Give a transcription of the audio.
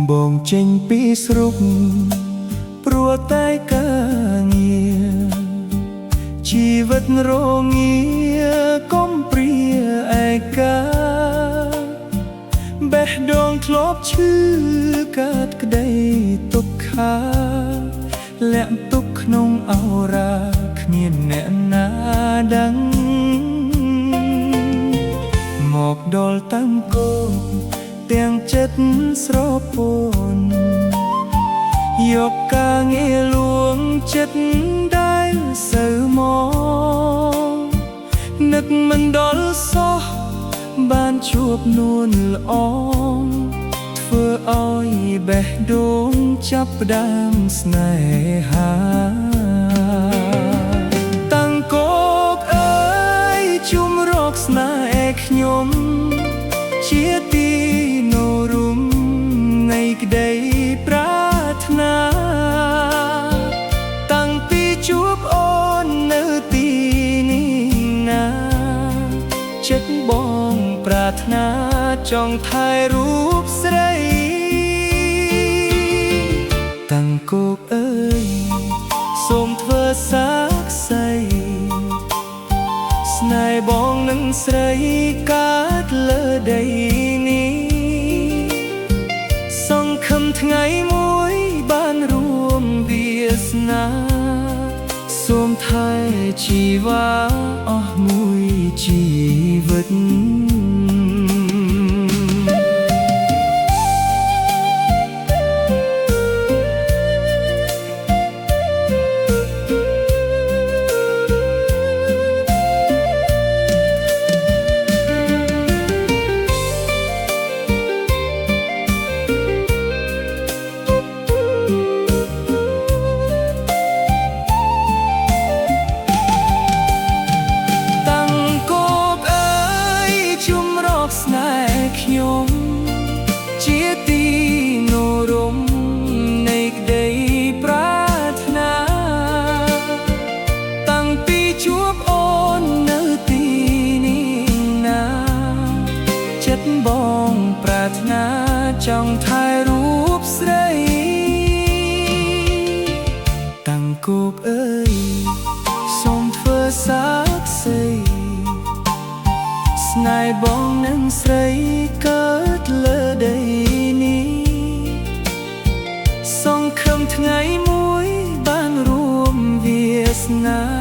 បងចេញពីស្រុកព្រោះតែការងារជីវិតរងាកំព្រាឯកាបេះដូងធ្លាប់ឈឺកាត់ក្តីទុក្ខាលាក់ទុកក្នុងអរ៉ាគ្មានអ្នកណាដឹងមកដល់តាំងគោកទាំងចិត្តស្រពន់យកការងារលួងចិត្តដែលសៅមកនឹកមិនដល់សោះបានជួបនួនល្អធ្វើឲ្យបេះដូងចាប់ផ្ដើមស្នេហាតាំងគោកអើយជុំរកស្នេហ៍ខ្ញុំជាទីនរមនៃក្តីប្រាថ្នាតាំងពីជួបអូននៅទីនេះណាចិត្តបងប្រាថ្នាចង់ថែរូបស្រីតាំងគោកអើយសូមធ្វើសាក្សីស្នេហ៍បងនឹងស្រីកើតលើដីនេះសង្ឃឹមថ្ងៃមួយបានរួមវាសនាសូមថែជីវ៉ាអស់មួយជីវិតស្នេហ៍ខ្ញុំជាទីនរមនៃក្តីប្រាថ្នាតាំងពីជួបអូននៅទីនេះណាចិត្តបងប្រាថ្នាចង់ថែរូបស្រីតាំងគោកអើយសូមធ្វើសាក្សីស្នេហ៍បងនឹងស្រីកើតលើដីនេះសង្ឃឹមថ្ងៃមួយបានរួមវាសនា